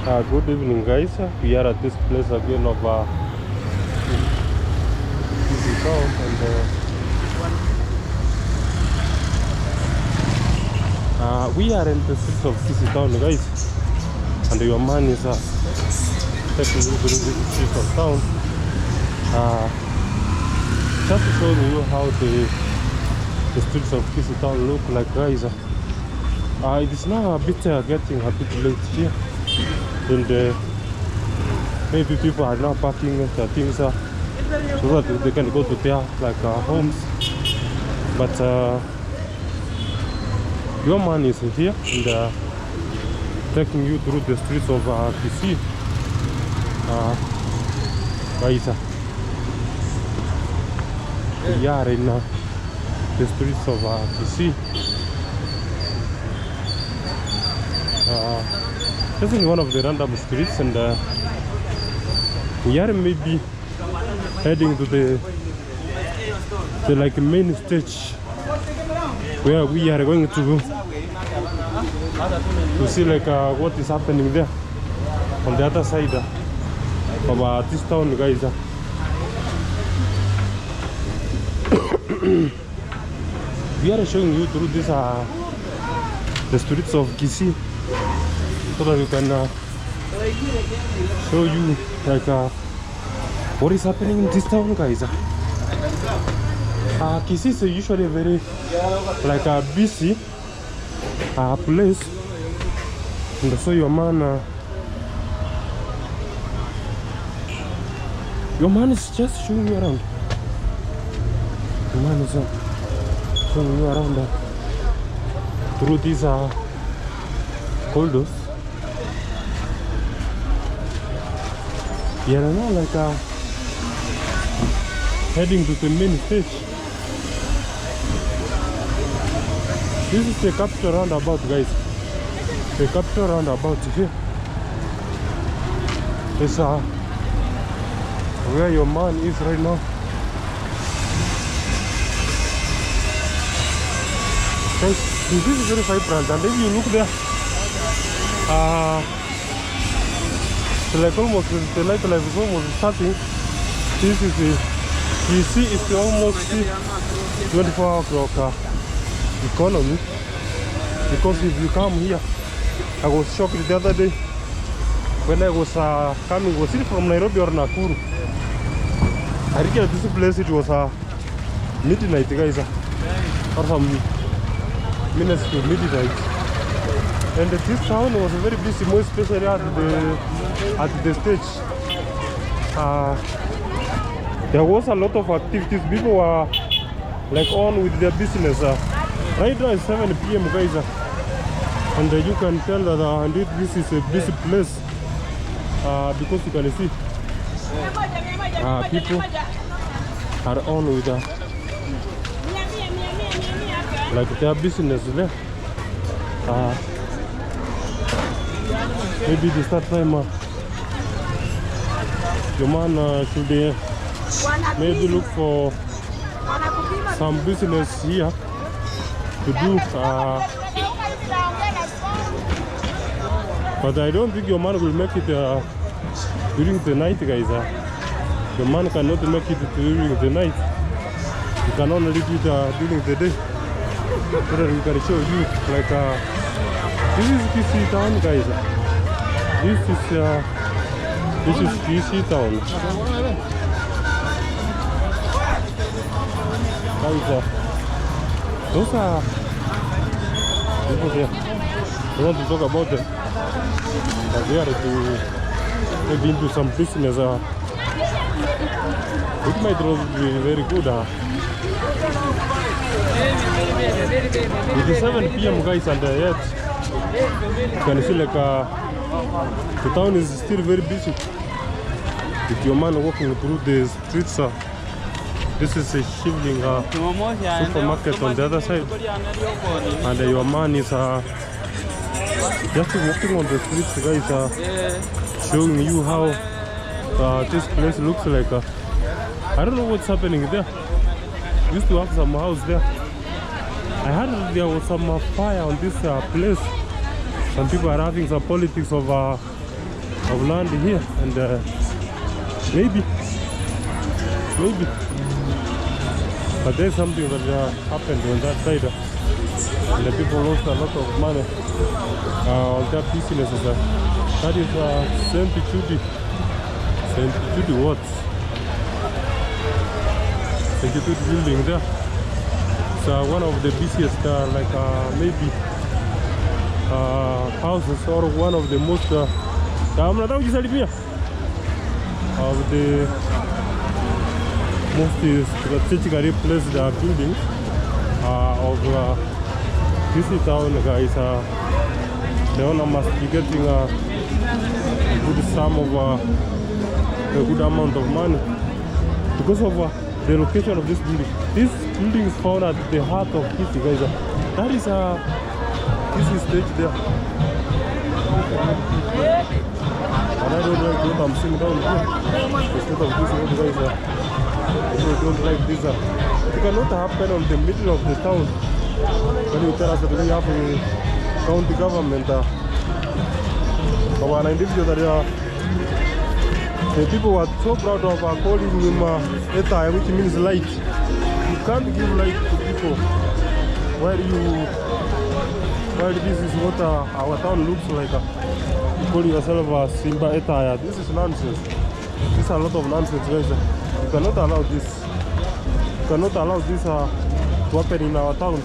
Good evening, guys. We are at this place again of Kisi Town, and we are in the streets of Kisi Town, guys. And your man is taking you through the streets of town, just to show you how the streets of Kisi Town look like, guys. It is now a bit getting a bit late here, and maybe people are now packing their things so that they can go to their homes. But your man is here and taking you through the streets of Kisi. Guys, we are in the streets of Kisi. This is one of the random streets, and we are maybe heading to the main stage where we are going to see what is happening there on the other side of this town, guys. We are showing you through this the streets of Kisi, so that we can show you what is happening in this town, guys. Kisi is usually very busy place, and so your man is just showing you around. Your man is showing you around through these corridors. We are now heading to the main stage. This is the capital roundabout, guys. The capital roundabout here is where your man is right now. Guys, this is very vibrant, and if you look there, the nightlife is almost starting. This is you see, it's almost 24 o'clock economy, because if you come here, I was shocked the other day when I was coming, was it from Nairobi or Nakuru? I think at this place it was midnight, guys, or some minutes to midnight. And this town was very busy, more especially at the stage. There was a lot of activities. People were on with their business. Right now it's 7 p.m. guys, and you can tell that indeed this is a busy place, because you can see people are on with their business there. Maybe the start time your man should maybe look for some business here to do, but I don't think your man will make it during the night, guys. Your man cannot make it during the night. You can only do it during the day, so that we can show you this is Kisi town, guys. This is Kisi town, guys. Those are people there. I want to talk about them. They are to maybe into some business. It might be very good. It is 7 p.m. guys, and yet you can see the town is still very busy. With your man walking through the streets, this is a Shivling supermarket on the other side, and your man is just walking on the streets, guys, showing you how this place looks like. I don't know what's happening there. Used to have some house there. I heard there was some fire on this place. Some people are having some politics of of land here, and maybe, but there's something that happened on that side, and the people lost a lot of money on their businesses. That is St. Jude Watts. St. Jude building there. It's one of the busiest, maybe houses, or one of the most of the most strategically placed buildings of this town, guys. The owner must be getting a good sum of a good amount of money because of the location of this building. This building is found at the heart of Kisi, guys. That is Kisi stage there. And I don't like what I'm seeing down here. Instead of this road, guys, I don't like this. It cannot happen on the middle of the town. When you tell us that we have a county government, our individual that the people were so proud of calling him Eta, which means light. You can't give light to people while this is what our town looks like. You call yourself Simba Eta. This is nonsense. This is a lot of nonsense, guys. You cannot allow this. You cannot allow this to happen in our town.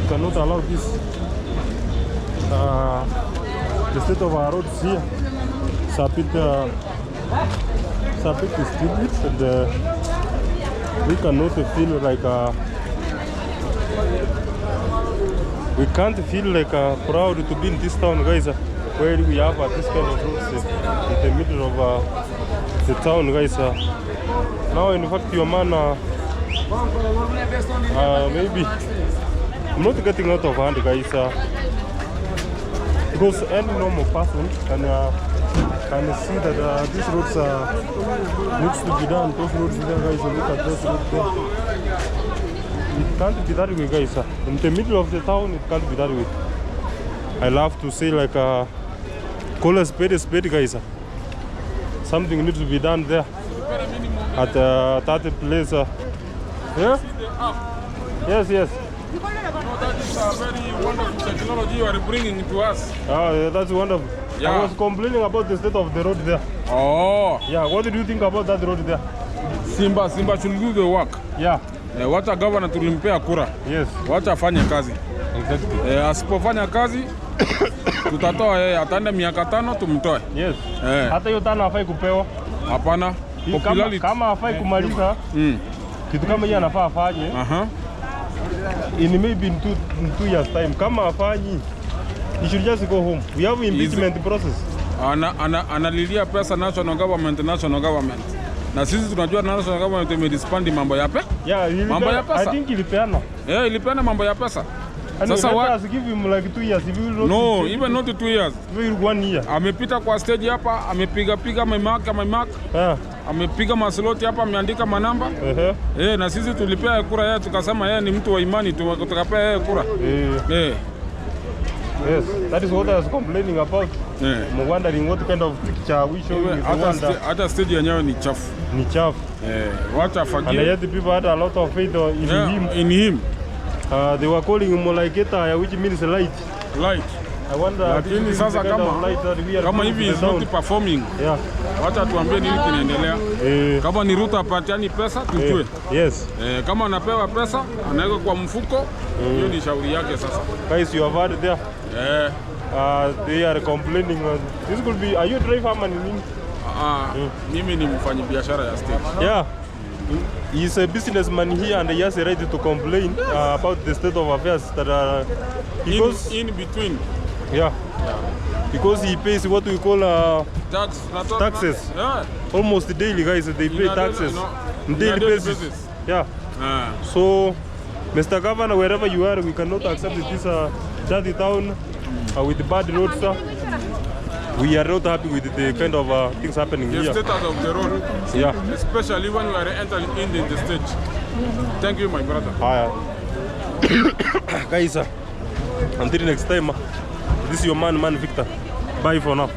You cannot allow this. The state of our roads here is a bit stupid, and we cannot feel like we can't feel like proud to be in this town, guys, where we have this kind of roads in the middle of the town, guys. Now, in fact, your man, maybe I'm not getting out of hand, guys. Because any normal person can see that these roads needs to be done. Those roads there, guys, look at those roads there. It can't be that way, guys. In the middle of the town, it can't be that way. I love to say, like, call a spade, guys. Something needs to be done there at that place. Yeah? Yes. That is a very wonderful technology you are bringing to us. Oh, that's wonderful. Yeah. I was complaining about the state of the road there. Oh. Yeah, what do you think about that road there? Simba should do the work. Yeah. Wacha governor tulimpea kura. Yes. Wacha afanye kazi. Exactly. Asipofanya kazi tutatoa yeye, ataenda miaka 5 tumtoe. Yes. Hata hiyo 5 hafai kupewa. Hapana. Kama hafai kumaliza, kitu kama hiyo anafaa afanye. In maybe in two years time, kama afanyi, he should just go home. We have impeachment process. Analilia pesa national government. Na sisi tunajua national government imedispandi mambo ya pesa. Yeah, mambo ya pesa. I think ilipeana. Yeah, ilipeana mambo ya pesa. Sasa what? Give him like 2 years. If you no, even not 2 years. Maybe 1 year. Amepita kwa stage hapa, amepiga mark. Yeah. Amepiga masloti hapa, ameandika manamba. Na sisi tulipea kura yeye, tukasema yeye ni mtu wa imani, tukapea yeye kura. Yes, that is what I was complaining about. I'm wondering what kind of picture we show you. Hata stage yenyewe ni chafu. Ni chafu. What a forget. And yet the people had a lot of faith in him. They were calling him like Eta, which means light. Light. I wonder. Lakini sasa kama hivi is not performing. Yeah. Wacha tuambie nini kinaendelea. Kama ni Ruto apatiani pesa tujue. Yes. Kama anapewa pesa anaweka kwa mfuko, hiyo ni shauri yake sasa. Guys, you have heard there. They are complaining. This could be. Are you a driver man? Mimi ni mfanyabiashara ya state. Yeah. He's a businessman here and he has a right to complain about the state of affairs that are in between. Yeah. Because he pays what we call taxes. Yeah. Almost daily, guys. They pay taxes on daily basis. Yeah. So, Mr. Governor, wherever you are, we cannot accept this dirty town with bad roads. We are not happy with the kind of things happening here. The status of the road. Yeah. Especially when we are entering in the stage. Thank you, my brother. Guys, until next time, this is your man Victor. Bye for now.